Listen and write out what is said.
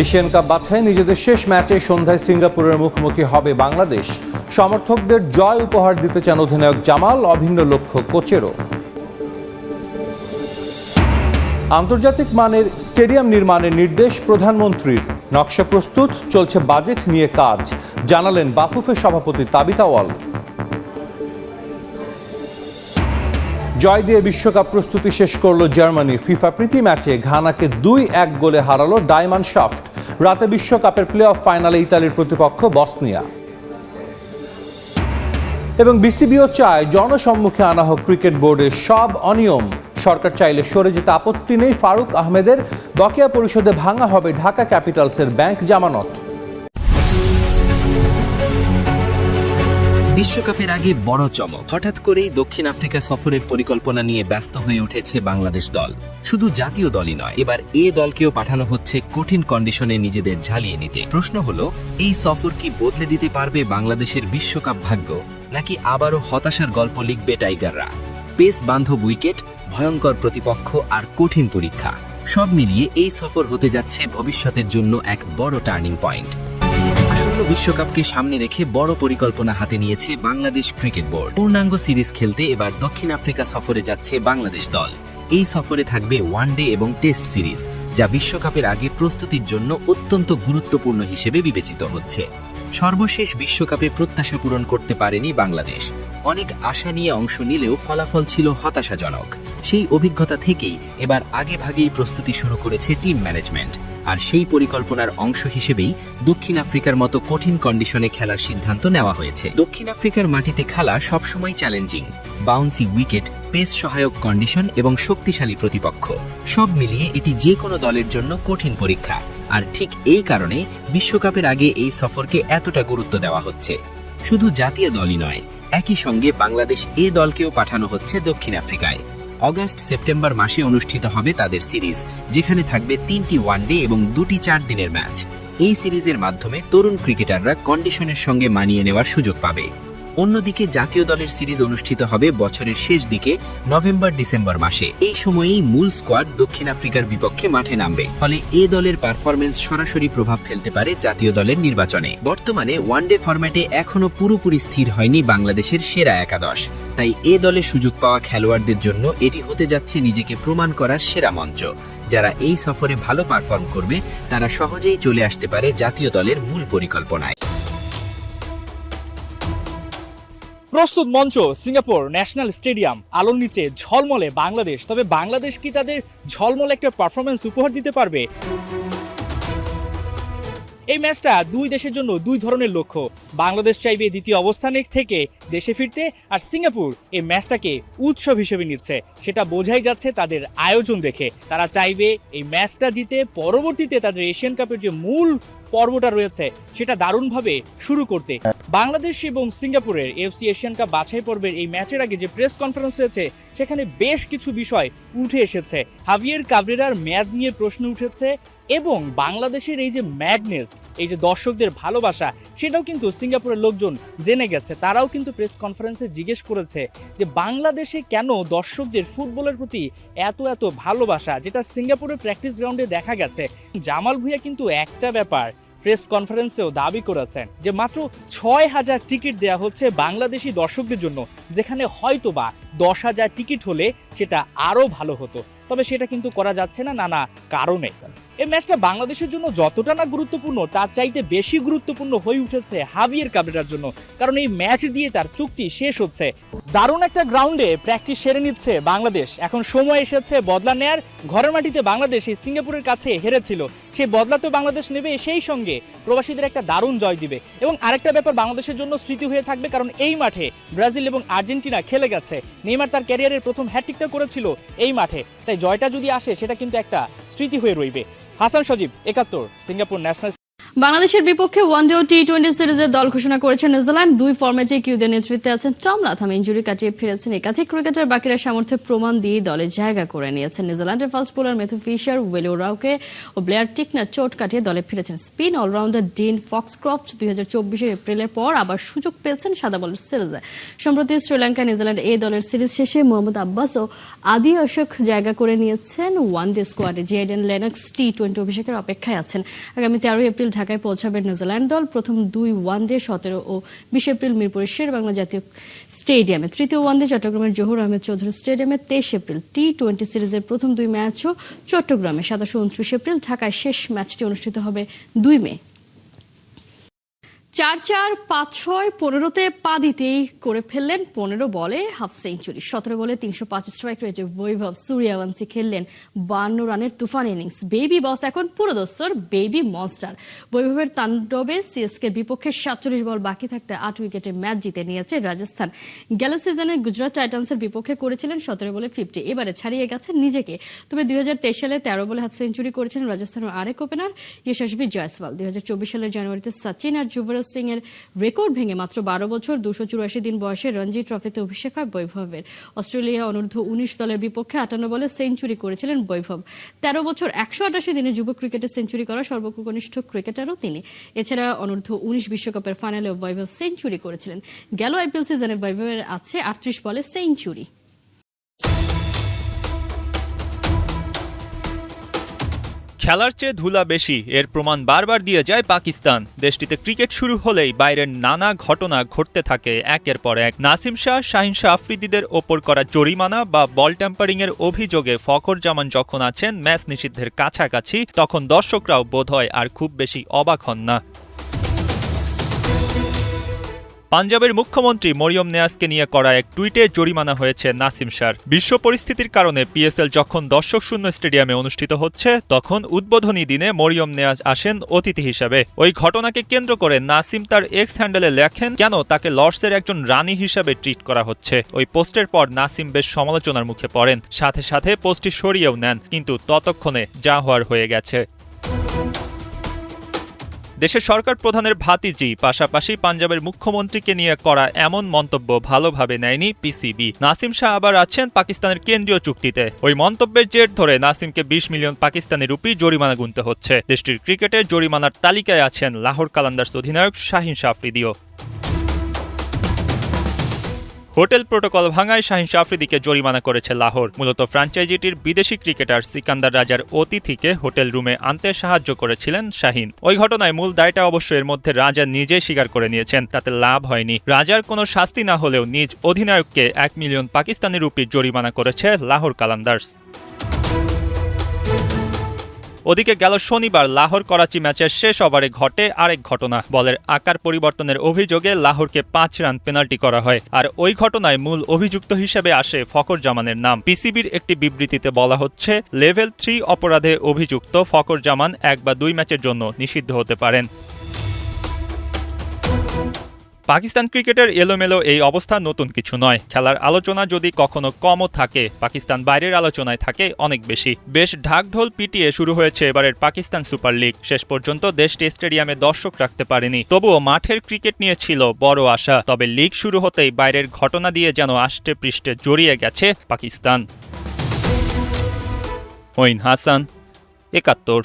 Asian cup বাছাই নিজেদের শেষ ম্যাচে সন্ধ্যায় সিঙ্গাপুরের মুখোমুখি হবে বাংলাদেশ। সমর্থকদের জয় উপহার দিতে চান অধিনায়ক জামাল, অভিন্ন লক্ষ্য কোচেরও। আন্তর্জাতিক মানের স্টেডিয়াম নির্মাণের নির্দেশ প্রধানমন্ত্রীর। নকশা প্রস্তুত, চলছে বাজেট নিয়ে কাজ, জানালেন বাফুফের সভাপতি তাবিথ আউয়াল। জয় দিয়ে বিশ্বকাপ প্রস্তুতি শেষ করলো জার্মানি। ফিফা প্রীতি ম্যাচে ঘানাকে 2-1 গোলে হারালো ডায়মন্ডশাফট। রাতে বিশ্বকাপের প্লে অফ ফাইনালে ইতালির প্রতিপক্ষ বসনিয়া। এবং বিসিবিও চায় জনসম্মুখে আনা হোক ক্রিকেট বোর্ডের সব অনিয়ম। সরকার চাইলে সরে যেতে আপত্তি নেই ফারুক আহমেদের। বকেয়া পরিশোধে ভাঙা হবে ঢাকা ক্যাপিটালসের ব্যাংক জামানত। বিশ্বকাপের আগে বড় চমক। হঠাৎ করেই দক্ষিণ আফ্রিকা সফরের পরিকল্পনা নিয়ে ব্যস্ত হয়ে উঠেছে বাংলাদেশ দল। শুধু জাতীয় দলই নয়, এবার এ দলকেও পাঠানো হচ্ছে কঠিন কন্ডিশনে নিজেদের ঝালিয়ে নিতে। প্রশ্ন হলো, এই সফর কি বদলে দিতে পারবে বাংলাদেশের বিশ্বকাপ ভাগ্য, নাকি আবারও হতাশার গল্প লিখবে টাইগাররা? পেস বান্ধব উইকেট, ভয়ঙ্কর প্রতিপক্ষ আর কঠিন পরীক্ষা, সব মিলিয়ে এই সফর হতে যাচ্ছে ভবিষ্যতের জন্য এক বড় টার্নিং পয়েন্ট। আসন্ন বিশ্বকাপকে সামনে রেখে বড় পরিকল্পনা হাতে নিয়েছে বাংলাদেশ ক্রিকেট বোর্ড। পূর্ণাঙ্গ সিরিজ খেলতে এবার দক্ষিণ আফ্রিকা সফরে যাচ্ছে বাংলাদেশ দল। এই সফরে থাকবে ওয়ানডে এবং টেস্ট সিরিজ, যা বিশ্বকাপের আগে প্রস্তুতির জন্য অত্যন্ত গুরুত্বপূর্ণ হিসেবে বিবেচিত হচ্ছে। সর্বশেষ বিশ্বকাপে প্রত্যাশা পূরণ করতে পারেনি বাংলাদেশ। অনেক আশা নিয়ে অংশ নিলেও ফলাফল ছিল হতাশাজনক। সেই অভিজ্ঞতা থেকেই এবার আগে ভাগেই প্রস্তুতি শুরু করেছে টিম ম্যানেজমেন্ট। আর সেই পরিকল্পনার অংশ হিসেবেই দক্ষিণ আফ্রিকার মতো কঠিন কন্ডিশনে খেলার সিদ্ধান্ত নেওয়া হয়েছে। দক্ষিণ আফ্রিকার মাটিতে খেলা সবসময় চ্যালেঞ্জিং। বাউন্সি উইকেট, পেস সহায়ক কন্ডিশন এবং শক্তিশালী প্রতিপক্ষ, সব মিলিয়ে এটি যে কোনো দলের জন্য কঠিন পরীক্ষা। আর ঠিক এই কারণে বিশ্বকাপের আগে এই সফরকে এতটা গুরুত্ব দেওয়া হচ্ছে। শুধু জাতীয় দলই নয়, একই সঙ্গে বাংলাদেশ এ দলকেও পাঠানো হচ্ছে দক্ষিণ আফ্রিকায়। অগাস্ট সেপ্টেম্বর মাসে অনুষ্ঠিত হবে তাদের সিরিজ, যেখানে থাকবে 3টি ওয়ানডে এবং 2টি 4 দিনের ম্যাচ। এই সিরিজের মাধ্যমে তরুণ ক্রিকেটাররা কন্ডিশনের সঙ্গে মানিয়ে নেওয়ার সুযোগ পাবে। অন্যদিকে জাতীয় দলের সিরিজ অনুষ্ঠিত হবে বছরের শেষ দিকে নভেম্বর-ডিসেম্বর মাসে। এই সময়েই মূল স্কোয়াড দক্ষিণ আফ্রিকার বিপক্ষে মাঠে নামবে। ফলে এ দলের পারফরম্যান্স সরাসরি প্রভাব ফেলতে পারে জাতীয় দলের নির্বাচনে। বর্তমানে ওয়ানডে ফরম্যাটে এখনো পুরোপুরি স্থির হয়নি বাংলাদেশের সেরা একাদশ। তাই এ দলে সুযোগ পাওয়া খেলোয়াড়দের জন্য এটি হতে যাচ্ছে নিজেকে প্রমাণ করার সেরা মঞ্চ। যারা এই সফরে ভালো পারফর্ম করবে, তারা সহজেই চলে আসতে পারে জাতীয় দলের মূল পরিকল্পনায়। প্রস্তুত মঞ্চ সিঙ্গাপুর ন্যাশনাল স্টেডিয়াম, আলোর নিচে ঝলমলে বাংলাদেশ। তবে বাংলাদেশ কি তাদের ঝলমলে একটা পারফরমেন্স উপহার দিতে পারবে? এই ম্যাচটা দুই দেশের জন্য দুই ধরনের লক্ষ্য। বাংলাদেশ চাইবে দ্বিতীয় অবস্থানে থেকে দেশে ফিরতে, আর সিঙ্গাপুর এই ম্যাচটাকে উৎসব হিসেবে নিচ্ছে। সেটা বোঝাই যাচ্ছে তাদের আয়োজন দেখে। তারা চাইবে এই ম্যাচটা জিতে পরবর্তীতে তাদের এশিয়ান কাপের যে মূল পর্বটা রয়েছে সেটা দারুণভাবে শুরু করতে। বাংলাদেশ এবং সিঙ্গাপুরের এফসি এশিয়ান কাপ বাছাই পর্বের এই ম্যাচের আগে যে প্রেস কনফারেন্স হয়েছে, সেখানে বেশ কিছু বিষয় উঠে এসেছে। হাভিয়ের কাবরেরার মেয়াদ নিয়ে প্রশ্ন উঠেছে এবং বাংলাদেশের এই যে ম্যাডনেস, এই যে দর্শকদের ভালোবাসা, সেটাও কিন্তু সিঙ্গাপুরের লোকজন জেনে গেছে। তারাও কিন্তু প্রেস কনফারেন্সে জিজ্ঞেস করেছে যে বাংলাদেশে কেন দর্শকদের ফুটবলের প্রতি এত ভালোবাসা, যেটা সিঙ্গাপুরের প্র্যাকটিস গ্রাউন্ডে দেখা গেছে। জামাল ভুঁইয়া কিন্তু একটা ব্যাপার প্রেস কনফারেন্সেও দাবি করেছেন যে মাত্র 6000 টিকিট দেয়া হচ্ছে বাংলাদেশি দর্শকদের জন্য, যেখানে হয়তোবা 10,000 টিকিট হলে সেটা আরও ভালো হতো। তবে সেটা কিন্তু করা যাচ্ছে না নানা কারণে। এই ম্যাচটা বাংলাদেশের জন্য যতটা না গুরুত্বপূর্ণ, তার চাইতে বেশি গুরুত্বপূর্ণ হয়ে উঠেছে হাভিয়ের কাবরেরার জন্য, কারণ এই ম্যাচ দিয়ে তার চুক্তি শেষ হচ্ছে। দারুণ একটা গ্রাউন্ডে প্র্যাকটিস সেরে নিচ্ছে বাংলাদেশ। এখন সময় এসেছে বদলা নেয়ার। ঘরের মাটিতে বাংলাদেশ এই সিঙ্গাপুরের কাছে হেরেছিল, সেই বদলা তো বাংলাদেশ নেবে, সেই সঙ্গে প্রবাসীদের একটা দারুণ জয় দিবে। এবং আরেকটা ব্যাপার বাংলাদেশের জন্য স্মৃতি হয়ে থাকবে, কারণ এই মাঠে ব্রাজিল এবং আর্জেন্টিনা খেলে গেছে। নেইমার তার ক্যারিয়ারের প্রথম হ্যাটট্রিকটা করেছিল এই মাঠে। তাই জয়টা যদি আসে, সেটা কিন্তু একটা স্মৃতি হয়ে রইবে। হাসান সজীব, 71, সিঙ্গাপুর ন্যাশনাল। বাংলাদেশের বিপক্ষে ওয়ানডে ও টি-20 সিরিজের দল ঘোষণা করেছে নিউজিল্যান্ড। দুই ফরম্যাটে কিউদের নেতৃত্বে আছেন টম লাথাম। ইনজুরি কাটিয়ে ফিরেছেন একাধিক ক্রিকেটার, বাকিরা সামর্থ্যের প্রমাণ দিয়ে দলে জায়গা করে নিয়েছেন। নিউজিল্যান্ডের fast bowler Matthew Fisher, Will O'Rourke ও ব্লেয়ার টিকনার চোট কাটিয়ে দলে ফিরেছেন। স্পিন অলরাউন্ডার ডিন ফক্সক্রফট 2024 এপ্রিলের পর আবার সুযোগ পেয়েছেন সাদা বলের সিরিজে। সম্প্রতি শ্রীলঙ্কা নিউজিল্যান্ড এ দলের সিরিজ শেষে মোহাম্মদ আব্বাস ও আদি অশোক জায়গা করে নিয়েছেন ওয়ানডে স্কোয়াডে। জেডেন লেনক্স টি-20 অভিষেকের অপেক্ষায় আছেন। আগামী 13 এপ্রিল ঢাকায় পৌঁছাবে নিউজিল্যান্ড দল। প্রথম দুই ওয়ানডে 17 ও 20 এপ্রিল মিরপুরের শেরেবাংলা জাতীয় স্টেডিয়ামে, তৃতীয় ওয়ানডে চট্টগ্রামের জহুর আহমেদ চৌধুরী স্টেডিয়ামে 23 এপ্রিল। টি-20 সিরিজের প্রথম দুই ম্যাচও চট্টগ্রামে 27 ও 29 এপ্রিল। ঢাকায় শেষ ম্যাচটি অনুষ্ঠিত হবে 2 মে। 4-4, 5-6, 15-তে পা দিতেই করে ফেললেন 15 বলে হাফ সেঞ্চুরি। 17 বলে 305 স্ট্রাইক রেটে বৈভব সূর্যবংশী খেললেন 52 রানের তুফান ইনিংস। বেবি বস এখন পুরোদস্তর বেবি মনস্টার। বৈভবের তাণ্ডবে সিএসকের বিপক্ষে 47 বল বাকি থাকতে 8 উইকেটে ম্যাচ জিতে নিয়েছে রাজস্থান। গেল সিজনে গুজরাট টাইটান্সের বিপক্ষে করেছিলেন 17 বলে 50। এবারে ছাড়িয়ে গেছেন নিজেকে। তবে 2023 সালে 13 বলে হাফ সেঞ্চুরি করেছেন রাজস্থানের আরেক ওপেনার যশস্বী জয়সওয়াল। 2024 সালের জানুয়ারিতে সচিন আর যুবরাজ সিং এর রেকর্ড ভেঙে মাত্র 12 বছর 284 দিন বয়সে রঞ্জি ট্রফিতে অভিষেক হয় বৈভবের। অস্ট্রেলিয়া অনূর্ধ্ব 19 দলের বিপক্ষে 58 বলে সেঞ্চুরি করেছিলেন বৈভব। 13 বছর 188 দিনে যুব ক্রিকেটে সেঞ্চুরি করা সর্বকনিষ্ঠ ক্রিকেটারও তিনি। এছাড়া অনূর্ধ্ব 19 বিশ্বকাপের ফাইনালেও বৈভব সেঞ্চুরি করেছিলেন। গেল আইপিএল সিজনে বৈভবের আছে 38 বলে সেঞ্চুরি। খেলার চেয়ে ধুলা বেশি, এর প্রমাণ বারবার দিয়ে যায় পাকিস্তান। দেশটিতে ক্রিকেট শুরু হলেই বাইরের নানা ঘটনা ঘটতে থাকে একের পর এক। নাসিম শাহ, শাহিন শাহ আফ্রিদিদের ওপর করা জরিমানা বা বল ট্যাম্পারিং এর অভিযোগে ফখর জামান যখন আছেন ম্যাচ নিষিদ্ধের কাছাকাছি, তখন দর্শকরাও বোধহয় আর খুব বেশি অবাক হন না। পাঞ্জাবের মুখ্যমন্ত্রী মরিয়ম নেয়াজকে নিয়ে করা এক টুইটে জরিমানা হয়েছে নাসিম শাহর। বিশ্ব পরিস্থিতির কারণে পিএসএল যখন দর্শক শূন্য স্টেডিয়ামে অনুষ্ঠিত হচ্ছে, তখন উদ্বোধনী দিনে মরিয়ম নেয়াজ আসেন অতিথি হিসেবে। ওই ঘটনাকে কেন্দ্র করে নাসিম তার এক্স হ্যান্ডেলে লেখেন, কেন তাকে লর্ডসের একজন রানী হিসেবে ট্রিট করা হচ্ছে। ওই পোস্টের পর নাসিম বেশ সমালোচনার মুখে পড়েন, সাথে সাথে পোস্টটি সরিয়েও নেন, কিন্তু ততক্ষণে যা হওয়ার হয়ে গেছে। দেশের সরকার প্রধানের ভাতিজি পাশাপাশি পাঞ্জাবের মুখ্যমন্ত্রীকে নিয়ে করা এমন মন্তব্য ভালোভাবে নেয়নি পিসিবি। নাসিম শাহ আবার আছেন পাকিস্তানের কেন্দ্রীয় চুক্তিতে। ওই মন্তব্যের জের ধরে নাসিমকে 20 মিলিয়ন পাকিস্তানি রুপি জরিমানা গুনতে হচ্ছে। দেশটির ক্রিকেটের জরিমানার তালিকায় আছেন লাহোর কালান্দার্স অধিনায়ক শাহিন শাহ আফ্রিদিও। হোটেল প্রোটোকল ভাঙায় শাহিন শাহ আফ্রিদিকে জরিমানা করেছে লাহোর। মূলত ফ্র্যাঞ্চাইজিটির বিদেশি ক্রিকেটার সিকান্দার রাজার অতিথিকে হোটেল রুমে আনতে সাহায্য করেছিলেন শাহিন। ওই ঘটনায় মূল দায়টা অবশ্য এর মধ্যে রাজা নিজেই স্বীকার করে নিয়েছেন, তাতে লাভ হয়নি। রাজার কোনো শাস্তি না হলেও নিজ অধিনায়ককে 1 মিলিয়ন পাকিস্তানি রুপি জরিমানা করেছে লাহোর কালান্দার্স। ওদিকে গেল শনিবার লাহোর করাচি ম্যাচের শেষ ওভারে ঘটে আরেক ঘটনা। বলের আকার পরিবর্তনের অভিযোগে লাহোরকে 5 রান পেনাল্টি করা হয়, আর ওই ঘটনায় মূল অভিযুক্ত হিসেবে আসে ফখর জামানের নাম। পিসিবির একটি বিবৃতিতে বলা হচ্ছে, লেভেল 3 অপরাধে অভিযুক্ত ফখর জামান 1 বা 2 ম্যাচের জন্য নিষিদ্ধ হতে পারেন। পাকিস্তান ক্রিকেটের এলোমেলো এই অবস্থা নতুন কিছু নয়। খেলার আলোচনা যদি কখনো কমও থাকে, পাকিস্তান বাইরের আলোচনায় থাকে অনেক বেশি। বেশ ঢাকঢোল পিটিয়ে শুরু হয়েছে এবারের পাকিস্তান সুপার লিগ। শেষ পর্যন্ত দেশটি স্টেডিয়ামে দর্শক রাখতে পারেনি, তবুও মাঠের ক্রিকেট নিয়ে ছিল বড় আশা। তবে লিগ শুরু হতেই বাইরের ঘটনা দিয়ে যেন আষ্টে পৃষ্ঠে জড়িয়ে গেছে পাকিস্তান। মঈন হাসান, ৭১।